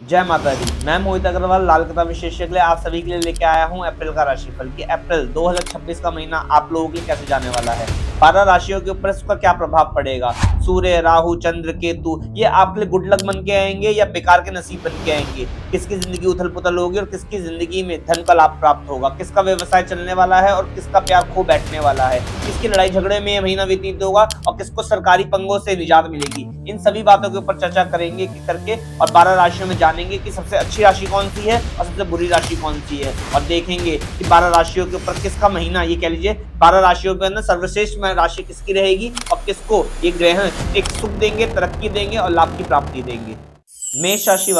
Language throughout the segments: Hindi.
जय माता दी। मैं मोहित अग्रवाल लाल किताब विशेषज्ञ के लिए आप सभी के लिए लेके आया हूं अप्रैल का राशिफल कि अप्रैल 2026 का महीना आप लोगों के लिए कैसे जाने वाला है। 12 राशियों के ऊपर इसका क्या प्रभाव पड़ेगा। सूर्य, राहु, चंद्र, केतु ये आपके लिए गुड लक बन के आएंगे या बेकार के नसीब बन के आएंगे। किसकी जिंदगी उथल पुथल होगी और किसकी जिंदगी में धन का लाभ प्राप्त होगा, किसका व्यवसाय चलने वाला है और किसका प्यार खो बैठने वाला है, किसकी लड़ाई झगड़े में यह महीना व्यतीत होगा और किसको सरकारी पंगों से निजात मिलेगी। इन सभी बातों के ऊपर चर्चा करेंगे करके और 12 राशियों में जानेंगे कि सबसे अच्छी राशि कौन सी है और सबसे बुरी राशि कौन सी है, और देखेंगे कि 12 राशियों के ऊपर किसका महीना, ये कह लीजिए 12 राशियों के अंदर सर्वश्रेष्ठ राशि किसकी रहेगी और किसको ये ग्रह एक सुख देंगे, तरक्की देंगे और लाभ की प्राप्ति देंगे। मेष राशि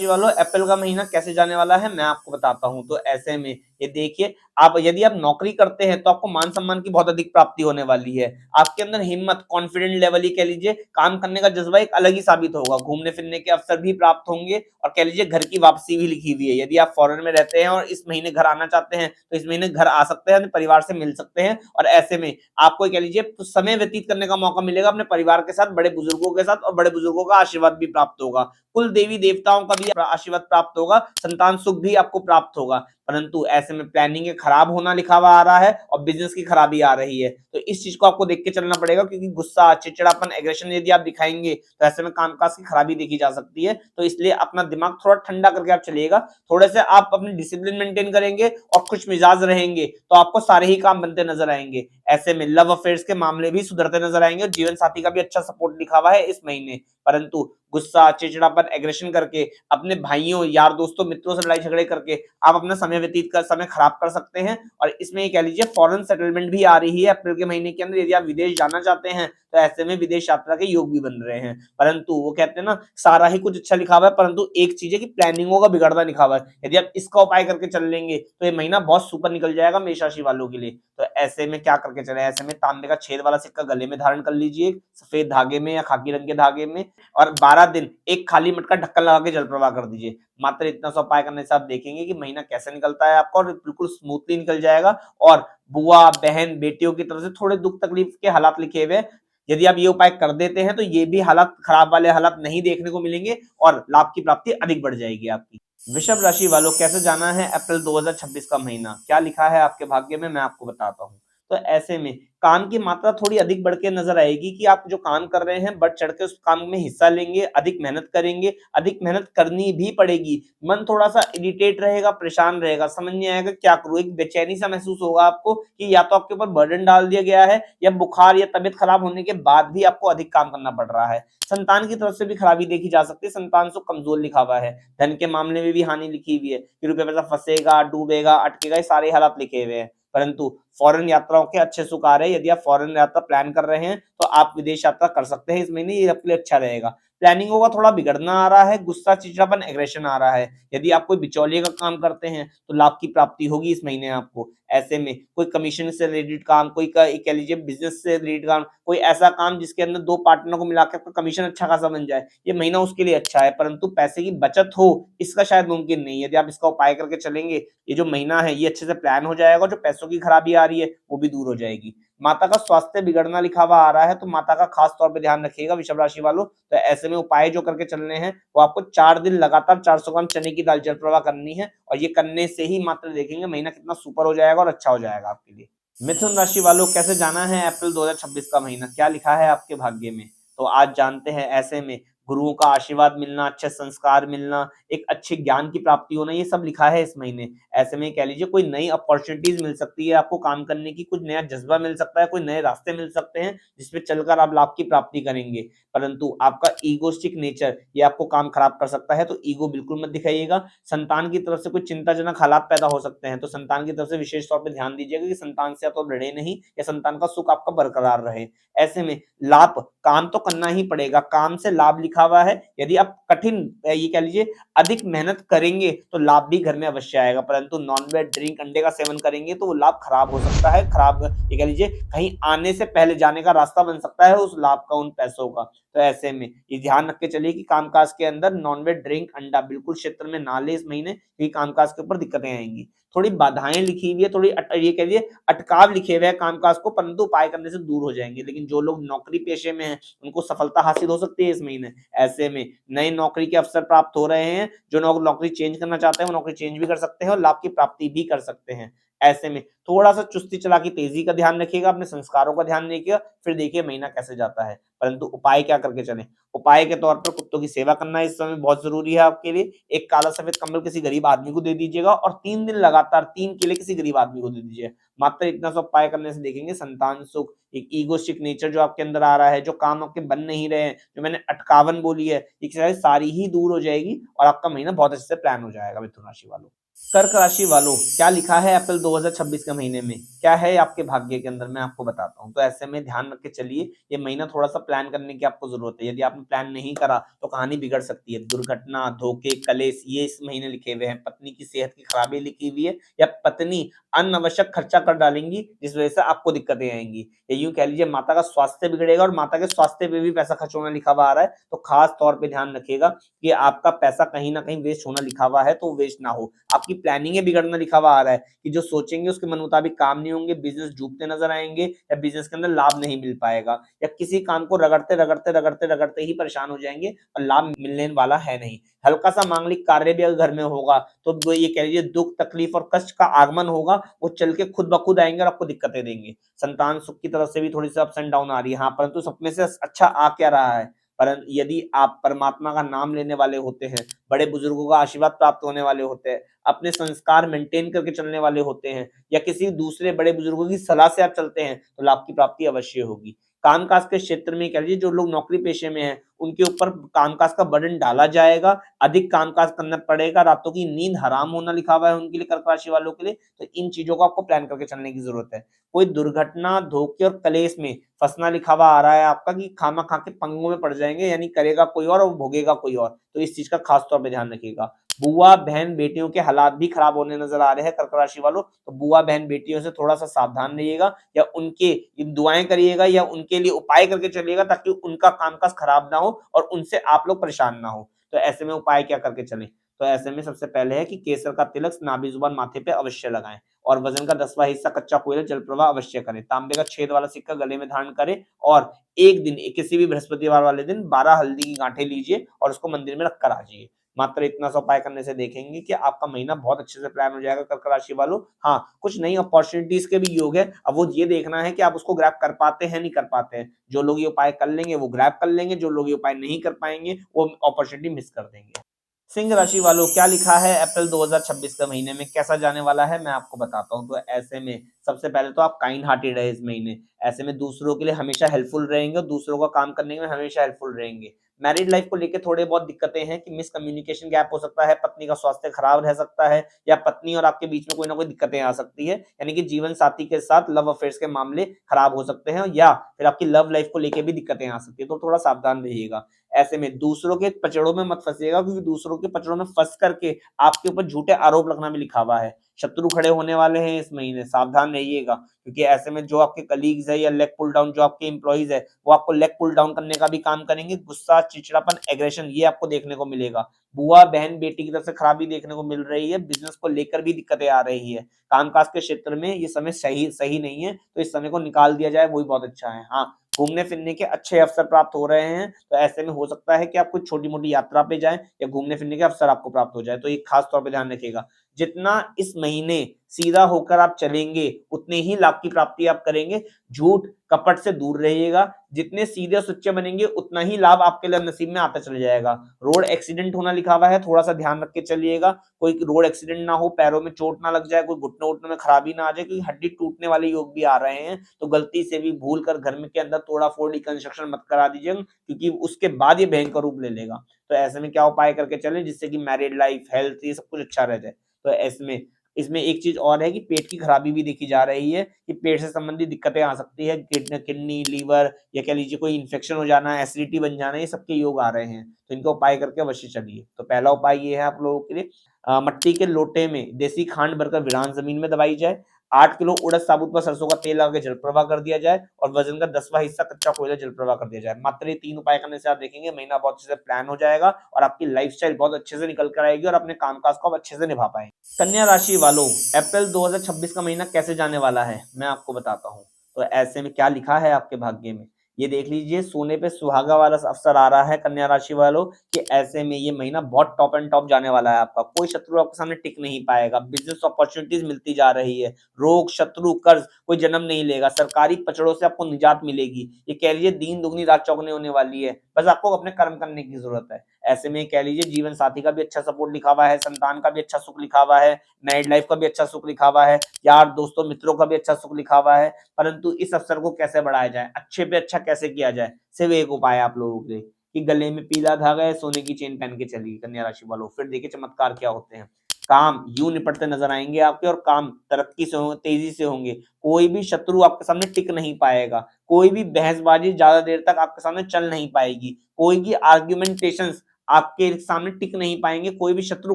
वालों अप्रैल का महीना कैसे जाने वाला है मैं आपको बताता हूं। तो ऐसे में ये देखिए, आप यदि आप नौकरी करते हैं तो आपको मान सम्मान की बहुत अधिक प्राप्ति होने वाली है। आपके अंदर हिम्मत, कॉन्फिडेंट लेवल, ये कह लीजिए काम करने का जज्बा एक अलग ही साबित होगा। घूमने फिरने के अवसर भी प्राप्त होंगे और कह लीजिए घर की वापसी भी लिखी हुई है। यदि आप फॉरेन में रहते हैं और इस महीने घर आना चाहते हैं तो इस महीने घर आ सकते हैं, अपने परिवार से मिल सकते हैं और ऐसे में आपको कह लीजिए तो समय व्यतीत करने का मौका मिलेगा अपने परिवार के साथ, बड़े बुजुर्गों के साथ, और बड़े बुजुर्गों का आशीर्वाद भी प्राप्त होगा। कुल देवी देवताओं का भी आशीर्वाद प्राप्त होगा, संतान सुख भी आपको प्राप्त होगा। परंतु ऐसे में प्लानिंग के खराब होना लिखा हुआ आ रहा है और बिजनेस की खराबी आ रही है। तो इस चीज को आपको देख के चलना पड़ेगा, क्योंकि गुस्सा, चिड़चिड़ापन, एग्रेशन यदि आप दिखाएंगे तो ऐसे में कामकाज की खराबी देखी जा सकती है। तो इसलिए अपना दिमाग थोड़ा ठंडा करके आप चलिएगा। थोड़े से आप अपनी डिसिप्लिन मेंटेन करेंगे और खुश मिजाज रहेंगे तो आपको सारे ही काम बनते नजर आएंगे। ऐसे में लव अफेयर्स के मामले भी सुधरते नजर आएंगे और जीवन साथी का भी अच्छा सपोर्ट लिखा हुआ है इस महीने। परंतु गुस्सा, चिड़चिड़ापन, एग्रेशन करके अपने भाइयों, यार दोस्तों, मित्रों से लड़ाई झगड़े करके आप अपना समय व्यतीत कर समय खराब कर सकते हैं। और इसमें ये कह लीजिए फॉरेन सेटलमेंट भी आ रही है अप्रैल के महीने के अंदर। यदि आप विदेश जाना चाहते हैं तो ऐसे में विदेश यात्रा के योग भी बन रहे हैं। परंतु वो कहते हैं ना, सारा ही कुछ अच्छा लिखा हुआ है परंतु एक चीज है कि प्लानिंगों का बिगड़ना लिखा हुआ है। यदि आप इसका उपाय करके चल लेंगे तो ये महीना बहुत सुपर निकल जाएगा मेष राशि वालों के लिए। तो ऐसे में क्या करके चले, ऐसे में तांबे का छेद वाला सिक्का गले में धारण कर लीजिए, सफेद धागे में या खाकी रंग के धागे में, और 12 दिन एक खाली मटका ढक्कन लगा के जल प्रवाह कर दीजिए। मात्र इतना सा उपाय करने से आप देखेंगे कि महीना कैसे निकलता है आपका, और बिल्कुल स्मूथली निकल जाएगा। और बुआ, बहन, बेटियों की तरफ से थोड़े दुख तकलीफ के हालात लिखे हुए, यदि आप ये उपाय कर देते हैं तो ये भी हालात, खराब वाले हालात नहीं देखने को मिलेंगे और लाभ की प्राप्ति अधिक बढ़ जाएगी आपकी। वृषभ राशि वालों कैसे जाना है अप्रैल 2026 का महीना, क्या लिखा है आपके भाग्य में मैं आपको बताता हूँ। तो ऐसे में काम की मात्रा थोड़ी अधिक बढ़ के नजर आएगी कि आप जो काम कर रहे हैं बढ़ चढ़ के उस काम में हिस्सा लेंगे, अधिक मेहनत करेंगे, अधिक मेहनत करनी भी पड़ेगी। मन थोड़ा सा इरिटेट रहेगा, परेशान रहेगा, समझ नहीं आएगा क्या करूं, एक बेचैनी सा महसूस होगा आपको कि या तो आपके ऊपर बर्डन डाल दिया गया है या बुखार या तबियत खराब होने के बाद भी आपको अधिक काम करना पड़ रहा है। संतान की तरफ से भी खराबी देखी जा सकती है, संतान से कमजोर लिखा हुआ है। धन के मामले में भी हानि लिखी हुई है कि रुपये पैसा फंसेगा, डूबेगा, अटकेगा, ये सारे हालात लिखे हुए हैं। परंतु फॉरेन यात्राओं के अच्छे सुख आ रहे हैं। यदि आप फॉरेन यात्रा प्लान कर रहे हैं तो आप विदेश यात्रा कर सकते हैं इस महीने, ये आपके लिए अच्छा रहेगा। प्लानिंगों का थोड़ा बिगड़ना आ रहा है, गुस्सा, चिड़चिड़ापन, एग्रेशन आ रहा है। यदि आप कोई बिचौलिए का काम करते हैं तो लाभ की प्राप्ति होगी इस महीने आपको। ऐसे में कोई कमीशन से रिलेटेड काम, कोई कह लीजिए बिजनेस से रिलेटेड काम, कोई ऐसा काम जिसके अंदर दो पार्टनर को मिलाकर आपका कमीशन अच्छा खासा बन जाए, ये महीना उसके लिए अच्छा है। परंतु पैसे की बचत हो इसका शायद मुमकिन नहीं। यदि आप इसका उपाय करके चलेंगे, ये जो महीना है ये अच्छे से प्लान हो जाएगा, जो पैसों की खराबी आ रही है वो भी दूर हो जाएगी। माता का स्वास्थ्य बिगड़ना लिखा हुआ आ रहा है तो माता का खास तौर पे ध्यान रखिएगा वृषभ राशि वालों। तो ऐसे में उपाय जो करके चलने हैं वो आपको 4 दिन लगातार 400 ग्राम चने की दाल जल प्रवाह करनी है, और ये करने से ही मात्र देखेंगे महीना कितना सुपर हो जाएगा और अच्छा हो जाएगा आपके लिए। मिथुन राशि वालों कैसे जाना है अप्रैल 2026 का महीना, क्या लिखा है आपके भाग्य में, तो आज जानते हैं। ऐसे में गुरुओं का आशीर्वाद मिलना, अच्छे संस्कार मिलना, एक अच्छे ज्ञान की प्राप्ति होना, ये सब लिखा है इस महीने। ऐसे में कह लीजिए कोई नई अपॉर्चुनिटीज मिल सकती है आपको काम करने की, कुछ नया जज्बा मिल सकता है, कोई नए रास्ते मिल सकते हैं जिसपे चलकर आप लाभ की प्राप्ति करेंगे। परंतु आपका ईगोस्टिक नेचर ये आपको काम खराब कर सकता है, तो ईगो बिल्कुल मत दिखाइएगा। संतान की तरफ से कोई चिंताजनक हालात पैदा हो सकते हैं, तो संतान की तरफ से विशेष तौर पर ध्यान दीजिएगा कि संतान से आप तो लड़े नहीं या संतान का सुख आपका बरकरार रहे। ऐसे में लाभ, काम तो करना ही पड़ेगा, काम से लाभ लिखा हुआ है। यदि आप कठिन, ये कह लीजिए अधिक मेहनत करेंगे तो लाभ भी घर में अवश्य आएगा। परंतु नॉनवेज, ड्रिंक, अंडे का सेवन करेंगे तो वो लाभ खराब हो सकता है। खराब, ये कह लीजिए कहीं आने से पहले जाने का रास्ता बन सकता है उस लाभ का, उन पैसों का। तो ऐसे में ये ध्यान रख के चलिए कि कामकाज के अंदर नॉनवेज, ड्रिंक, अंडा बिल्कुल क्षेत्र में ना ले इस महीने, क्योंकि कामकाज के ऊपर दिक्कतें आएंगी। थोड़ी बाधाएं लिखी हुई है, थोड़ी ये कह लीजिए अटकाव लिखे हुए हैं कामकाज को, परंतु उपाय करने से दूर हो जाएंगे। लेकिन जो लोग नौकरी पेशे में हैं उनको सफलता हासिल हो सकती है इस महीने। ऐसे में नई नौकरी के अवसर प्राप्त हो रहे हैं। जो नौकरी चेंज करना चाहते हैं वो नौकरी चेंज भी कर सकते हैं और लाभ की प्राप्ति भी कर सकते हैं। ऐसे में थोड़ा सा चुस्ती चालाकी तेजी का ध्यान रखिएगा, अपने संस्कारों का ध्यान रखिएगा, फिर देखिए महीना कैसे जाता है। परंतु उपाय क्या करके चलें? उपाय के तौर पर कुत्तों की सेवा करना इस समय बहुत जरूरी है आपके लिए। एक काला सफेद कंबल किसी गरीब आदमी को दे दीजिएगा और 3 दिन लगातार 3 केले किसी गरीब आदमी को दे दीजिए। मात्र इतना सा उपाय करने से देखेंगे संतान सुख, एक ईगोस्टिक नेचर जो आपके अंदर आ रहा है, जो काम आपके बन नहीं रहे हैं, जो मैंने अटकावन बोली है, ये सारी ही दूर हो जाएगी और आपका महीना बहुत अच्छे से प्लान हो जाएगा। मिथुन राशि वालों, कर्क राशि वालों, क्या लिखा है अप्रैल 2026 के महीने में, क्या है आपके भाग्य के अंदर, मैं आपको बताता हूँ। तो ऐसे में ध्यान रख के चलिए, ये महीना थोड़ा सा प्लान करने की आपको जरूरत है। यदि आपने प्लान नहीं करा तो कहानी बिगड़ सकती है। दुर्घटना, धोखे, कलेश, ये इस महीने लिखे हुए हैं। पत्नी की सेहत की खराबी लिखी हुई है, या पत्नी अनावश्यक खर्चा कर डालेंगी जिस वजह से आपको दिक्कतें आएंगी। या यूं कह लीजिए माता का स्वास्थ्य बिगड़ेगा और माता के स्वास्थ्य पे भी पैसा खर्च होना लिखा हुआ आ रहा है। तो खास तौर पे ध्यान रखिएगा कि आपका पैसा कहीं ना कहीं वेस्ट होना लिखा हुआ है, तो वेस्ट ना हो। आपकी प्लानिंग बिगड़ना लिखा हुआ आ रहा है कि जो सोचेंगे उसके मन मुताबिक काम नहीं होंगे, बिजनेस डूबते नजर आएंगे, या बिजनेस के अंदर लाभ नहीं मिल पाएगा, या किसी काम को रगड़ते रगड़ते रगड़ते रगड़ते ही परेशान हो जाएंगे और लाभ मिलने वाला है नहीं। हल्का सा मांगलिक कार्य भी अगर घर में होगा तो वो ये कह लीजिए दुख, तकलीफ और कष्ट का आगमन होगा, वो चल के खुद ब खुद आएंगे और आपको दिक्कतें देंगे। संतान सुख की तरफ से भी थोड़ी सी अप्स एंड डाउन आ रही है, हाँ, परंतु सब में से अच्छा आ क्या रहा है? पर यदि आप परमात्मा का नाम लेने वाले होते हैं, बड़े बुजुर्गों का आशीर्वाद प्राप्त होने वाले होते हैं, अपने संस्कार मेंटेन करके चलने वाले होते हैं, या किसी दूसरे बड़े बुजुर्गों की सलाह से आप चलते हैं, तो लाभ की प्राप्ति अवश्य होगी। कामकाज के क्षेत्र में कह लीजिए जो लोग नौकरी पेशे में हैं उनके ऊपर कामकाज का बर्डन डाला जाएगा, अधिक कामकाज करना पड़ेगा, रातों की नींद हराम होना लिखा हुआ है उनके लिए, कर्क राशि वालों के लिए। तो इन चीजों को आपको प्लान करके चलने की जरूरत है। कोई दुर्घटना, धोखे और कलेश में फंसना लिखा हुआ आ रहा है आपका कि खामा खा के पंगों में पड़ जाएंगे, यानी करेगा कोई और भोगेगा कोई और। तो इस चीज का खास तौर पे ध्यान रखिएगा। बुआ बहन बेटियों के हालात भी खराब होने नजर आ रहे हैं कर्क राशि वालों। तो बुआ बहन बेटियों से थोड़ा सा सावधान रहिएगा, या उनके दुआएं करिएगा, या उनके लिए उपाय करके चलिएगा ताकि उनका कामकाज खराब ना हो और उनसे आप लोग परेशान ना हो। तो ऐसे में उपाय क्या करके चलें? तो ऐसे में सबसे पहले है कि केसर का तिलक नाभि जुबान माथे पे अवश्य लगाएं, और वजन का 10वां हिस्सा कच्चा कोयला जल प्रवाह अवश्य करें। तांबे का छेद वाला सिक्का गले में धारण करें, और एक दिन किसी भी बृहस्पतिवार वाले दिन 12 हल्दी की गांठें लीजिए और उसको मंदिर में रखकर आ जाइए। मात्र इतना सा उपाय करने से देखेंगे कि आपका महीना बहुत अच्छे से प्लान हो जाएगा कर्क राशि वालों। हाँ, कुछ नई अपॉर्चुनिटीज के भी योग है, अब वो ये देखना है कि आप उसको ग्रैब कर पाते हैं नहीं कर पाते हैं। जो लोग ये उपाय कर लेंगे वो ग्रैब कर लेंगे, जो लोग ये उपाय नहीं कर पाएंगे वो अपॉर्चुनिटी मिस कर देंगे। सिंह राशि वालों, क्या लिखा है अप्रैल 2026 के महीने में, कैसा जाने वाला है, मैं आपको बताता हूँ। तो ऐसे में सबसे पहले तो आप काइंड हार्टेड रहे इस महीने। ऐसे में दूसरों के लिए हमेशा हेल्पफुल रहेंगे और दूसरों का काम करने में हमेशा हेल्पफुल रहेंगे। मैरिड लाइफ को लेकर थोड़े बहुत दिक्कतें हैं कि मिसकम्युनिकेशन गैप हो सकता है, पत्नी का स्वास्थ्य खराब रह सकता है, या पत्नी और आपके बीच में कोई ना कोई दिक्कतें आ सकती है, यानी कि जीवन साथी के साथ लव अफेयर्स के मामले खराब हो सकते हैं, या फिर आपकी लव लाइफ को लेकर भी दिक्कतें आ सकती है। तो थोड़ा सावधान रहिएगा। ऐसे में दूसरों के पचड़ों में मत फंसिएगा, क्योंकि दूसरों के पचड़ों में फंस करके आपके ऊपर झूठे आरोप लगना भी लिखा हुआ है। शत्रु खड़े होने वाले हैं इस महीने, सावधान रहिएगा, क्योंकि ऐसे में जो आपके कलीग्स है या लेग पुल डाउन, जो आपके एम्प्लॉइज है वो आपको लेग पुल डाउन करने का भी काम करेंगे। गुस्सा, चिड़चिड़ापन, एग्रेशन ये आपको देखने को मिलेगा। बुआ बहन बेटी की तरफ से खराबी देखने को मिल रही है। बिजनेस को लेकर भी दिक्कतें आ रही है। कामकाज के क्षेत्र में ये समय सही नहीं है, तो इस समय को निकाल दिया जाए वही बहुत अच्छा है। हाँ, घूमने फिरने के अच्छे अवसर प्राप्त हो रहे हैं, तो ऐसे में हो सकता है कि आप कुछ छोटी मोटी यात्रा पे जाएं या घूमने फिरने के अवसर आपको प्राप्त हो जाए। तो ये खास तौर पे ध्यान रखिएगा। जितना इस महीने सीधा होकर आप चलेंगे उतने ही लाभ की प्राप्ति आप करेंगे। झूठ कपट से दूर रहिएगा। जितने सीधे और सच्चे बनेंगे उतना ही लाभ आपके लिए नसीब में आता चल जाएगा। रोड एक्सीडेंट होना लिखा हुआ है, थोड़ा सा ध्यान रख के चलिएगा। कोई रोड एक्सीडेंट ना हो, पैरों में चोट ना लग जाए, कोई घुटने उटने में खराबी ना आ जाए, क्योंकि हड्डी टूटने वाले योग भी आ रहे हैं। तो गलती से भी भूल कर घर में के अंदर तोड़ा फोड़ रिकंस्ट्रक्शन मत करा दीजिएगा, क्योंकि उसके बाद ये भयंकर रूप ले लेगा। तो ऐसे में क्या उपाय करके चलें जिससे कि मैरिड लाइफ, हेल्थ, ये सब कुछ अच्छा रह जाए। तो इसमें इसमें एक चीज और है कि पेट की खराबी भी देखी जा रही है, कि पेट से संबंधित दिक्कतें आ सकती है। किडनी, लीवर, या कह लीजिए कोई इन्फेक्शन हो जाना, एसिडिटी बन जाना, ये सबके योग आ रहे हैं। तो इनका उपाय करके अवश्य चलिए। तो पहला उपाय ये है आप लोगों के लिए, मट्टी के लोटे में देसी खांड भरकर वीरान जमीन में दबाई जाए। 8 किलो उड़द साबुत पर सरसों का तेल लगा के जल प्रवाह कर दिया जाए, और वजन का 10वां हिस्सा कच्चा कोयला जल प्रवाह कर दिया जाए। मात्र ये 3 उपाय करने से आप देखेंगे महीना बहुत अच्छे से प्लान हो जाएगा और आपकी लाइफस्टाइल बहुत अच्छे से निकल कर आएगी और अपने कामकाज को आप अच्छे से निभा पाएंगे। कन्या राशि वालों, अप्रैल 2026 का महीना कैसे जाने वाला है मैं आपको बताता हूँ। तो ऐसे में क्या लिखा है आपके भाग्य में, ये देख लीजिए सोने पे सुहागा वाला अवसर आ रहा है कन्या राशि वालों कि ऐसे में ये महीना बहुत टॉप एंड टॉप जाने वाला है आपका। कोई शत्रु आपके सामने टिक नहीं पाएगा, बिजनेस अपॉर्चुनिटीज मिलती जा रही है, रोग शत्रु कर्ज कोई जन्म नहीं लेगा, सरकारी पचड़ों से आपको निजात मिलेगी। ये कह लीजिए दिन दुगनी रात चौगुनी होने वाली है, बस आपको अपने कर्म करने की जरूरत है। ऐसे में कह लीजिए जीवन साथी का भी अच्छा सपोर्ट लिखा हुआ है, संतान का भी अच्छा सुख लिखा हुआ है, मैरिड लाइफ का भी अच्छा सुख लिखा हुआ है, यार दोस्तों मित्रों का भी अच्छा सुख लिखा हुआ है। परंतु इस अवसर को कैसे बढ़ाया जाए, अच्छे पे अच्छा कैसे किया जाए, सिर्फ एक उपाय है आप लोगों के लिए कि गले में पीला धागा है, सोने की चेन पहन के चलिए कन्या राशि वालों। फिर देखिए चमत्कार क्या होते हैं। काम यूं निपटते नजर आएंगे आपके, और काम तरक्की से होंगे, तेजी से होंगे। कोई भी शत्रु आपके सामने टिक नहीं पाएगा, कोई भी बहसबाजी ज्यादा देर तक आपके सामने चल नहीं पाएगी, कोई भी आर्ग्यूमेंटेशन आपके सामने टिक नहीं पाएंगे, कोई भी शत्रु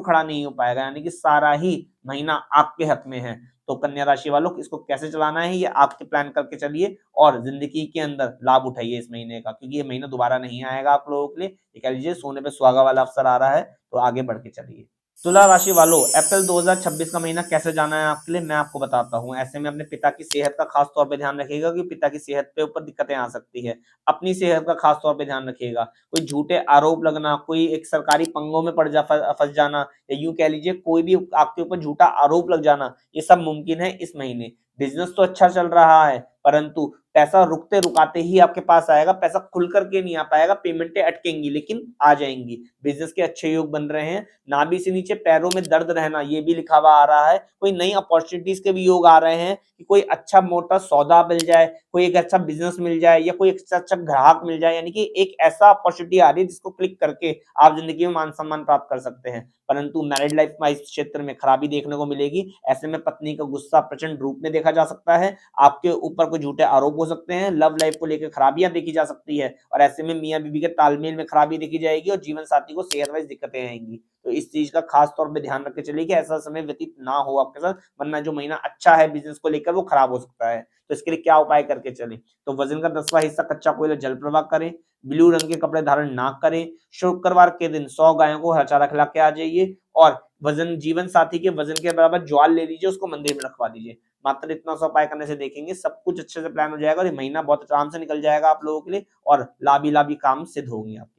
खड़ा नहीं हो पाएगा, यानी कि सारा ही महीना आपके हक में है। तो कन्या राशि वालों इसको कैसे चलाना है ये आपके प्लान करके चलिए, और जिंदगी के अंदर लाभ उठाइए इस महीने का, क्योंकि ये महीना दोबारा नहीं आएगा आप लोगों के लिए। ये कह लीजिए सोने पे सुहागा वाला अवसर आ रहा है, तो आगे बढ़ के चलिए। तुला राशि वालों अप्रैल 2026 का महीना कैसे जाना है आपके लिए, मैं आपको बताता हूं। ऐसे में अपने पिता की सेहत का खास तौर पे ध्यान रखिएगा, क्योंकि पिता की सेहत पे ऊपर दिक्कतें आ सकती है। अपनी सेहत का खास तौर पे ध्यान रखिएगा, कोई झूठे आरोप लगना, कोई एक सरकारी पंगों में पड़ जा फंस जाना, या यूं कह लीजिए कोई भी आपके ऊपर झूठा आरोप लग जाना, ये सब मुमकिन है इस महीने। बिजनेस तो अच्छा चल रहा है, परंतु पैसा रुकते रुकाते ही आपके पास आएगा, पैसा खुल करके नहीं आ पाएगा, पेमेंटें अटकेंगी लेकिन आ जाएंगी। बिजनेस के अच्छे योग बन रहे हैं, नाभि से नीचे पैरों में दर्द रहना ये भी लिखा हुआ आ रहा है। कोई नई अपॉर्चुनिटीज के भी योग आ रहे हैं कि कोई अच्छा मोटा सौदा मिल जाए, कोई एक अच्छा बिजनेस मिल जाए, या कोई अच्छा ग्राहक मिल जाए, यानी कि एक ऐसा अपॉर्चुनिटी आ रही है जिसको क्लिक करके आप जिंदगी में मान सम्मान प्राप्त कर सकते हैं। परंतु मैरिड लाइफ में इस क्षेत्र में खराबी देखने को मिलेगी। ऐसे में पत्नी का गुस्सा प्रचंड रूप में देखा जा सकता है, आपके ऊपर कोई झूठे आरोप हो सकते हैं, लव लाइफ को लेकर खराबियां देखी जा सकती है, और ऐसे में मियां बीवी के तालमेल में खराबी देखी जाएगी, और जीवन साथी को सेहत वाइज दिक्कतें आएंगी। तो इस चीज का खास तौर पे ध्यान रख के चलिए कि ऐसा समय व्यतीत ना हो आपके साथ, वरना जो महीना अच्छा है बिजनेस को लेकर वो खराब हो सकता है। तो इसके लिए क्या उपाय करके चले, तो वजन का 10वां हिस्सा कच्चा कोयला जल प्रवाह करें, ब्लू रंग के कपड़े धारण ना करें, शुक्रवार के दिन 100 गायों को हरा चारा खिला के आ जाइए, और वजन जीवन साथी के वजन के बराबर ज्वाल ले लीजिए, उसको मंदिर में रखवा दीजिए। मात्र इतना सा उपाय करने से देखेंगे सब कुछ अच्छे से प्लान हो जाएगा, और ये महीना बहुत आराम से निकल जाएगा आप लोगों के लिए, और लाभी लाभी काम सिद्ध होंगे आपके लिए।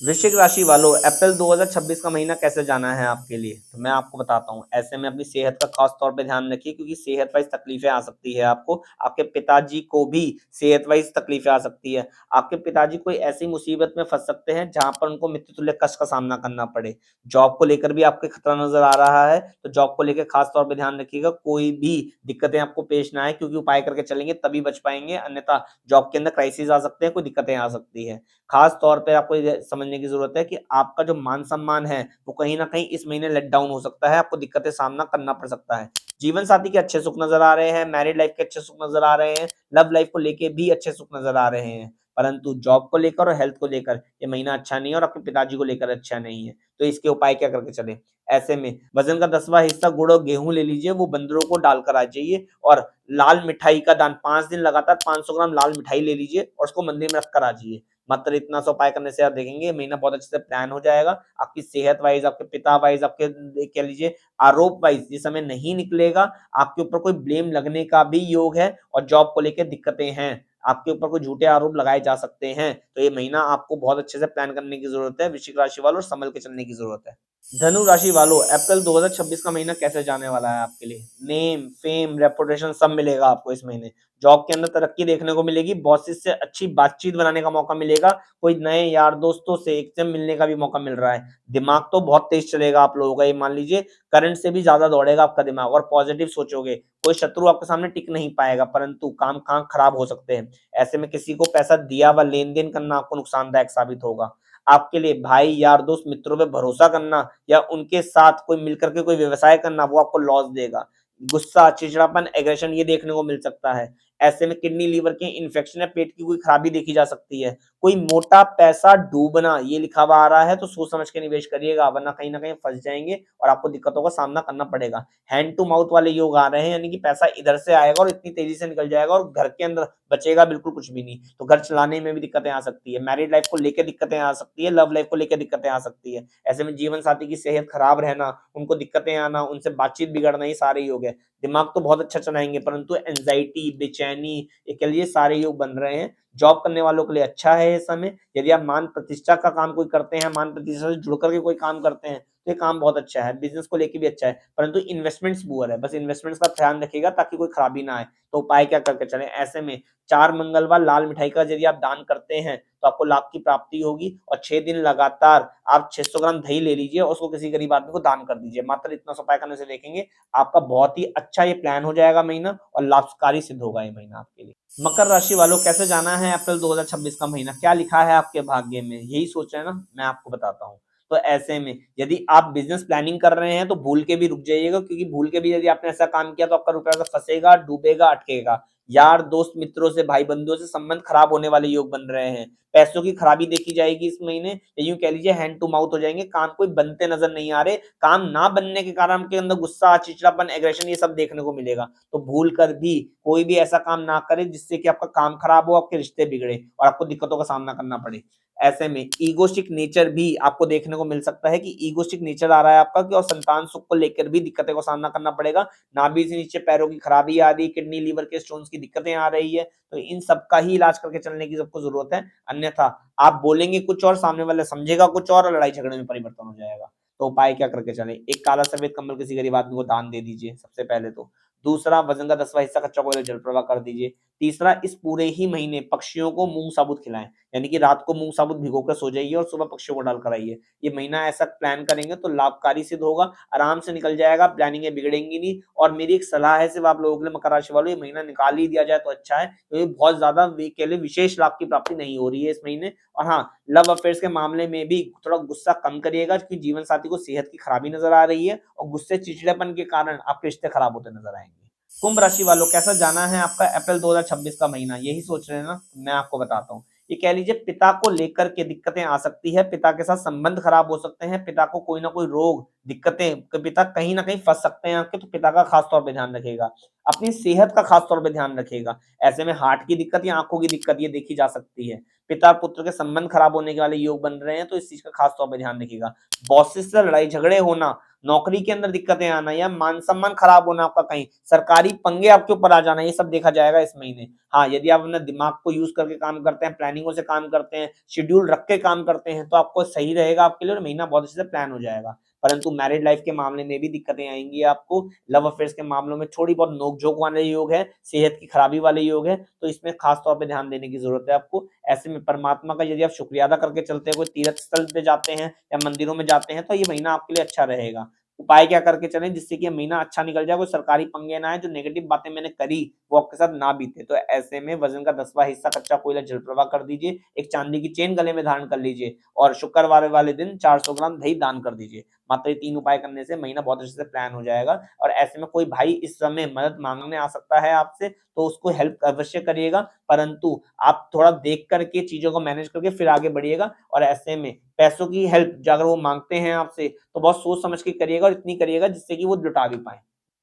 वृश्चिक राशि वालों अप्रैल 2026 का महीना कैसे जाना है आपके लिए, तो मैं आपको बताता हूँ। ऐसे में अपनी सेहत का खास तौर पे ध्यान रखिए, क्योंकि सेहत वाइज तकलीफें आ सकती है आपको, आपके पिताजी को भी सेहत वाइज तकलीफें आ सकती है। आपके पिताजी कोई ऐसी मुसीबत में फंस सकते हैं जहां पर उनको मृत्यु तुल्य कष्ट का सामना करना पड़े। जॉब को लेकर भी आपके खतरा नजर आ रहा है, तो जॉब को लेकर खास तौर पर ध्यान रखिएगा, कोई भी दिक्कतें आपको पेश ना आए, क्योंकि उपाय करके चलेंगे तभी बच पाएंगे, अन्यथा जॉब के अंदर क्राइसिस आ सकते हैं, कोई दिक्कतें आ सकती है। खास तौर पे आपको ये समझने की जरूरत है कि आपका जो मान सम्मान है वो कहीं ना कहीं इस महीने लेट डाउन हो सकता है, आपको दिक्कतें सामना करना पड़ सकता है। जीवन साथी के अच्छे सुख नजर आ रहे हैं, मैरिड लाइफ के अच्छे सुख नजर आ रहे हैं, लव लाइफ को लेके भी अच्छे सुख नजर आ रहे हैं, परंतु जॉब को लेकर और हेल्थ को लेकर ये महीना अच्छा नहीं है, और आपके पिताजी को लेकर अच्छा नहीं है। तो इसके उपाय क्या करके चले, ऐसे में वजन का 10वां हिस्सा गुड़ और गेहूं ले लीजिए, वो बंदरों को डालकर आ जाइए, और लाल मिठाई का दान 5 दिन लगातार 500 ग्राम लाल मिठाई ले लीजिए, और उसको मंदिर में रखकर आ जाइए। मात्र इतना सा उपाय करने से आप देखेंगे महीना बहुत अच्छे से प्लान हो जाएगा। आपकी सेहत वाइज, आपके पिता वाइज, आपके कह लीजिए आरोप वाइज ये समय नहीं निकलेगा। आपके ऊपर कोई ब्लेम लगने का भी योग है, और जॉब को लेकर दिक्कतें हैं, आपके ऊपर कोई झूठे आरोप लगाए जा सकते हैं। तो ये महीना आपको बहुत अच्छे से प्लान करने की जरूरत है वृश्चिक राशि वालों, और संभल के चलने की जरूरत है। धनु राशि वालों अप्रैल 2026 का महीना कैसे जाने वाला है आपके लिए, नेम फेम रेपुटेशन सब मिलेगा आपको इस महीने। जॉब के अंदर तरक्की देखने को मिलेगी, बॉसेस से अच्छी बातचीत बनाने का मौका मिलेगा, कोई नए यार दोस्तों से एक से मिलने का भी मौका मिल रहा है। दिमाग तो बहुत तेज चलेगा आप लोगों का, ये मान लीजिए करंट से भी ज्यादा दौड़ेगा आपका दिमाग, और पॉजिटिव सोचोगे। कोई शत्रु आपके सामने टिक नहीं पाएगा, परंतु काम कां खराब हो सकते हैं। ऐसे में किसी को पैसा दिया व लेन देन करना आपको नुकसानदायक साबित होगा। आपके लिए भाई यार दोस्त मित्रों पे भरोसा करना, या उनके साथ कोई मिलकर के कोई व्यवसाय करना, वो आपको लॉस देगा। गुस्सा चिड़चिड़ापन एग्रेशन ये देखने को मिल सकता है। ऐसे में किडनी लीवर के इन्फेक्शन या पेट की कोई खराबी देखी जा सकती है। कोई मोटा पैसा डूबना ये लिखा हुआ आ रहा है, तो सोच समझ के निवेश करिएगा, वरना कहीं ना कहीं फंस जाएंगे और आपको दिक्कतों का सामना करना पड़ेगा। हैंड टू माउथ वाले योग आ रहे हैं, यानी कि पैसा इधर से आएगा और इतनी तेजी से निकल जाएगा, और घर के अंदर बचेगा बिल्कुल कुछ भी नहीं। तो घर चलाने में भी दिक्कतें आ सकती है, मैरिड लाइफ को लेकर दिक्कतें आ सकती है, लव लाइफ को लेकर दिक्कतें आ सकती है। ऐसे में जीवन साथी की सेहत खराब रहना, उनको दिक्कतें आना, उनसे बातचीत बिगड़ना, ये सारे योग है। दिमाग तो बहुत अच्छा चलाएंगे, परंतु एंजाइटी बेचैनी ये कह लीजिए सारे योग बन रहे हैं। जॉब करने वालों के लिए अच्छा है ये समय। यदि आप मान प्रतिष्ठा का काम कोई करते हैं, मान प्रतिष्ठा से जुड़ करके कोई काम करते हैं, तो ये काम बहुत अच्छा है, बिजनेस को लेके भी अच्छा है, परंतु इन्वेस्टमेंट्स पुअर है। बस इन्वेस्टमेंट्स का ध्यान रखिएगा ताकि कोई खराबी ना आए। तो उपाय क्या करके चलें ऐसे में? 4 मंगलवार लाल मिठाई का यदि आप दान करते हैं तो आपको लाभ की प्राप्ति होगी, और 6 दिन लगातार आप 600 ग्राम दही ले लीजिए और उसको किसी गरीब आदमी को दान कर दीजिए। मात्र इतना सा उपाय करने से देखेंगे आपका बहुत ही अच्छा ये प्लान हो जाएगा महीना, और लाभकारी सिद्ध होगा ये महीना आपके लिए। मकर राशि वालों, कैसे जाना है अप्रैल 2026 का महीना, क्या लिखा है आपके भाग्य में, यही सोच रहे हैं ना, मैं आपको बताता हूँ। तो ऐसे में यदि आप बिजनेस प्लानिंग कर रहे हैं तो भूल के भी रुक जाइएगा, क्योंकि भूल के भी यदि आपने ऐसा काम किया तो आपका रुपया फंसेगा, डूबेगा, अटकेगा। यार दोस्त मित्रों से, भाई बंधुओं से संबंध खराब होने वाले योग बन रहे हैं। पैसों की खराबी देखी जाएगी इस महीने, या यूं कह लीजिए हैंड टू माउथ हो जाएंगे, काम कोई बनते नजर नहीं आ रहे। काम ना बनने के कारण आपके अंदर गुस्सा, चिड़चिड़ापन, एग्रेशन ये सब देखने को मिलेगा। तो भूल कर भी कोई भी ऐसा काम ना करे जिससे कि आपका काम खराब हो, आपके रिश्ते बिगड़े और आपको दिक्कतों का सामना करना पड़े। ऐसे में ईगोस्टिक नेचर भी आपको देखने को मिल सकता है कि ईगोस्टिक नेचर आ रहा है आपका, कि और संतान सुख को लेकर भी दिक्कतें का सामना करना पड़ेगा। नाभि से नीचे पैरों की खराबी आ रही, किडनी लीवर के स्टोन्स की दिक्कतें आ रही है, तो इन सब का ही इलाज करके चलने की सबको जरूरत है। अन्यथा आप बोलेंगे कुछ और, सामने वाला समझेगा कुछ और लड़ाई झगड़े में परिवर्तन हो जाएगा। तो उपाय क्या करके चले? एक काला सफेद कंबल किसी गरीब आदमी को दान दे दीजिए सबसे पहले तो। दूसरा, वजन का 10वां हिस्सा कच्चा कोयला जल प्रवाह कर दीजिए। तीसरा, इस पूरे ही महीने पक्षियों को मूंग साबुत खिलाएं, यानी कि रात को मूंग साबुत भिगोकर सो जाइए और सुबह पक्षियों को डालकर आइए। ये महीना ऐसा प्लान करेंगे तो लाभकारी सिद्ध होगा, आराम से निकल जाएगा, प्लानिंगें बिगड़ेंगी नहीं। और मेरी एक सलाह है सिर्फ आप लोगों के लिए, मकर राशि वालों, ये महीना निकाल ही दिया जाए तो अच्छा है, क्योंकि बहुत ज्यादा के लिए विशेष लाभ की प्राप्ति नहीं हो रही है इस महीने। और हाँ, लव अफेयर्स के मामले में भी थोड़ा गुस्सा कम करिएगा, क्योंकि जीवन साथी को सेहत की खराबी नजर आ रही है, और गुस्से चिड़चिड़ेपन के कारण आपके रिश्ते खराब होते नजर आएंगे। कुंभ राशि वालों, कैसा जाना है आपका अप्रैल 2026 का महीना, यही सोच रहे हैं ना, मैं आपको बताता हूँ। ये कह लीजिए पिता को लेकर के दिक्कतें आ सकती है, पिता के साथ संबंध खराब हो सकते हैं, पिता को कोई ना कोई रोग, दिक्कतें, पिता कहीं ना कहीं फंस सकते हैं आपके, तो पिता का खास तौर पे ध्यान रखिएगा। अपनी सेहत का खास तौर पे ध्यान रखिएगा। ऐसे में हार्ट की दिक्कत या आंखों की दिक्कत ये देखी जा सकती है। पिता पुत्र के संबंध खराब होने के वाले योग बन रहे हैं, तो इस चीज का खास तौर पे ध्यान रखिएगा। बॉसेस से लड़ाई झगड़े होना, नौकरी के अंदर दिक्कतें आना, या मान सम्मान खराब होना आपका, कहीं सरकारी पंगे आपके ऊपर आ जाना, ये सब देखा जाएगा इस महीने। हाँ, यदि आप अपने दिमाग को यूज करके काम करते हैं, प्लानिंगों से काम करते हैं, शेड्यूल रख के काम करते हैं, तो आपको सही रहेगा आपके लिए, और महीना बहुत अच्छे से प्लान हो जाएगा। परंतु मैरिड लाइफ के मामले में भी दिक्कतें आएंगी आपको, लव अफेयर्स के मामलों में थोड़ी बहुत नोकझोंक वाले योग है, सेहत की खराबी वाले योग है, तो इसमें खास तौर पे ध्यान देने की जरूरत है आपको। ऐसे में परमात्मा का यदि आप शुक्रिया अदा करके चलते हैं, कोई तीर्थ स्थल पे जाते हैं या मंदिरों में जाते हैं, तो ये महीना आपके लिए अच्छा रहेगा। उपाय क्या करके चलें जिससे कि महीना अच्छा निकल जाए, कोई सरकारी पंगे ना आए, जो नेगेटिव बातें मैंने करी वो आपके साथ ना बीते। तो ऐसे में वजन का 10वां हिस्सा कच्चा कोयला जल प्रवाह कर दीजिए, एक चांदी की चेन गले में धारण कर लीजिए, और शुक्रवार वाले दिन 400 ग्राम दही दान कर दीजिए। मात्र ये 3 उपाय करने से महीना बहुत अच्छे से प्लान हो जाएगा। और ऐसे में कोई भाई इस समय मदद मांगने आ सकता है आपसे, तो उसको हेल्प अवश्य करिएगा, परंतु आप थोड़ा देख करके चीजों को मैनेज करके फिर आगे बढ़िएगा। और ऐसे में पैसों की हेल्प अगर वो मांगते हैं आपसे, तो बहुत सोच समझ के करिएगा, और इतनी करिएगा जिससे कि वो लुटा भी पाए।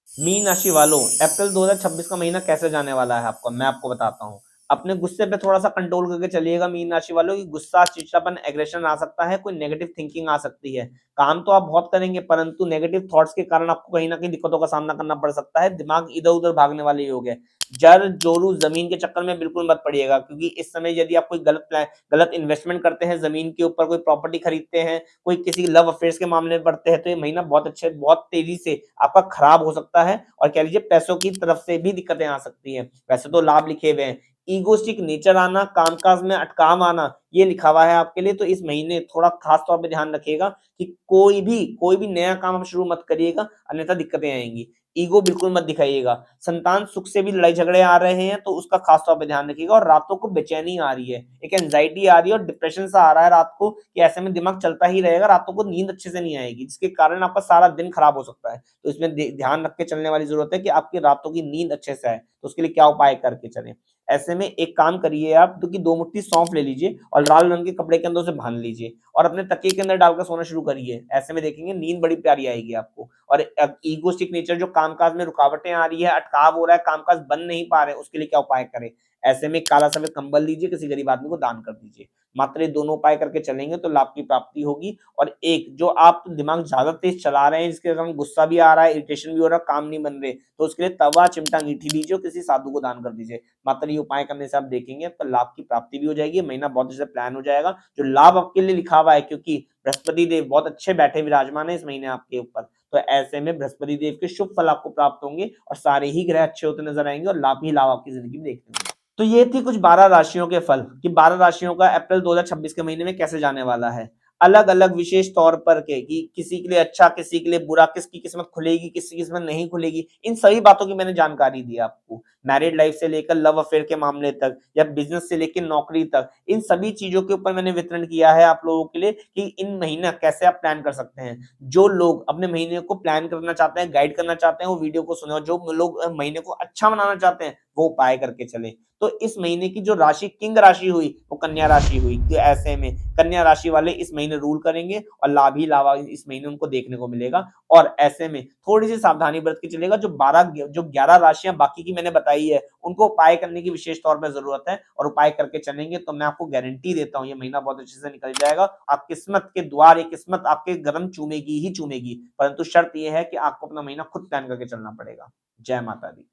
मीन राशि वालों, अप्रैल 2026 का महीना कैसे जाने वाला है आपको, मैं आपको बताता हूँ। अपने गुस्से पे थोड़ा सा कंट्रोल करके चलिएगा मीन राशि वालों, की गुस्सा, चिड़चिड़ापन, एग्रेशन आ सकता है, कोई नेगेटिव थिंकिंग आ सकती है। काम तो आप बहुत करेंगे, परंतु नेगेटिव थॉट्स के कारण आपको कहीं ना कहीं दिक्कतों का सामना करना पड़ सकता है, दिमाग इधर उधर भागने वाले योग है। जर जोरू जमीन के चक्कर में बिल्कुल मत पड़िएगा, क्योंकि इस समय यदि आप कोई गलत इन्वेस्टमेंट करते हैं, जमीन के ऊपर कोई प्रॉपर्टी खरीदते हैं, कोई किसी लव अफेयर्स के मामले में पड़ते हैं, तो ये महीना बहुत अच्छे, बहुत तेजी से आपका खराब हो सकता है, और कह लीजिए पैसों की तरफ से भी दिक्कतें आ सकती हैं। वैसे तो लाभ लिखे हुए हैं, ईगोस्टिक नेचर आना, कामकाज में अटकाव आना, ये लिखा हुआ है आपके लिए। तो इस महीने थोड़ा खास तौर पे ध्यान रखिएगा कि कोई भी नया काम आप शुरू मत करिएगा, अन्यथा दिक्कतें आएंगी। ईगो बिल्कुल मत दिखाइएगा। संतान सुख से भी लड़ाई झगड़े आ रहे हैं, तो उसका खास तौर पे ध्यान रखिएगा। और रातों को बेचैनी आ रही है, एक एंजाइटी आ रही है, और डिप्रेशन सा आ रहा है रात को, कि ऐसे में दिमाग चलता ही रहेगा, रातों को नींद अच्छे से नहीं आएगी, जिसके कारण आपका सारा दिन खराब हो सकता है। तो इसमें ध्यान रख के चलने वाली जरूरत है कि आपकी रातों की नींद अच्छे से आए, तो उसके लिए क्या उपाय करके चलें। ऐसे में एक काम करिए आप, तो कि 2 मुट्ठी सौंफ ले लीजिए और लाल रंग के कपड़े के अंदर उसे बांध लीजिए, और अपने तकिए के अंदर डालकर सोना शुरू करिए। ऐसे में देखेंगे नींद बड़ी प्यारी आएगी आपको। और ईगोस्टिक नेचर जो कामकाज में रुकावटें आ रही है, अटकाव हो रहा है, कामकाज बन नहीं पा रहे, उसके लिए क्या उपाय करें। ऐसे में काला सफेद कंबल लीजिए, किसी गरीब आदमी को दान कर दीजिए। मात्र ये दोनों उपाय करके चलेंगे तो लाभ की प्राप्ति होगी। और एक जो आप दिमाग ज्यादा तेज चला रहे हैं, जिसके कारण गुस्सा भी आ रहा है, इरिटेशन भी हो रहा है, काम नहीं बन रहे, तो उसके लिए तवा चिमटा अंगीठी लीजिए और किसी साधु को दान कर दीजिए। मात्र ये उपाय करने से आप देखेंगे आपका लाभ की प्राप्ति भी हो जाएगी, महीना बहुत अच्छे से प्लान हो जाएगा। जो लाभ आपके लिए लिखा हुआ है, क्योंकि बृहस्पति देव बहुत अच्छे बैठे विराजमान है इस महीने आपके ऊपर, तो ऐसे में बृहस्पति देव के शुभ फल आपको प्राप्त होंगे और सारे ही ग्रह अच्छे होते नजर आएंगे और लाभ ही लाभ आपकी जिंदगी में देखने को। तो ये थी कुछ 12 राशियों के फल कि 12 राशियों का अप्रैल 2026 के महीने में कैसे जाने वाला है। अलग अलग विशेष तौर पर के कि किसी के लिए अच्छा, किसी के लिए बुरा, किसकी किस्मत खुलेगी, किसकी किस्मत नहीं खुलेगी, इन सभी बातों की मैंने जानकारी दी आपको। मैरिड लाइफ से लेकर लव अफेयर के मामले तक या बिजनेस से लेकर नौकरी तक, इन सभी चीजों के ऊपर मैंने वितरण किया है आप लोगों के लिए कि इन महीना कैसे आप प्लान कर सकते हैं। जो लोग अपने महीने को प्लान करना चाहते हैं, गाइड करना चाहते हैं, वो वीडियो को सुने, और जो लोग महीने को अच्छा बनाना चाहते हैं वो उपाय करके चले। तो इस महीने की जो राशि किंग राशि हुई वो कन्या राशि हुई, तो ऐसे में कन्या राशि वाले इस महीने रूल करेंगे और लाभ ही लाभ इस महीने उनको देखने को मिलेगा। और ऐसे में थोड़ी सी सावधानी बरत के चलेगा। जो 11 राशियां बाकी की मैंने बताई है, उनको उपाय करने की विशेष तौर पर जरूरत है, और उपाय करके चलेंगे तो मैं आपको गारंटी देता हूं ये महीना बहुत अच्छे से निकल जाएगा। आप किस्मत के द्वार, ये किस्मत आपके कदम चूमेगी ही चूमेगी, परंतु शर्त यह है कि आपको अपना महीना खुद प्लान करके चलना पड़ेगा। जय माता दी।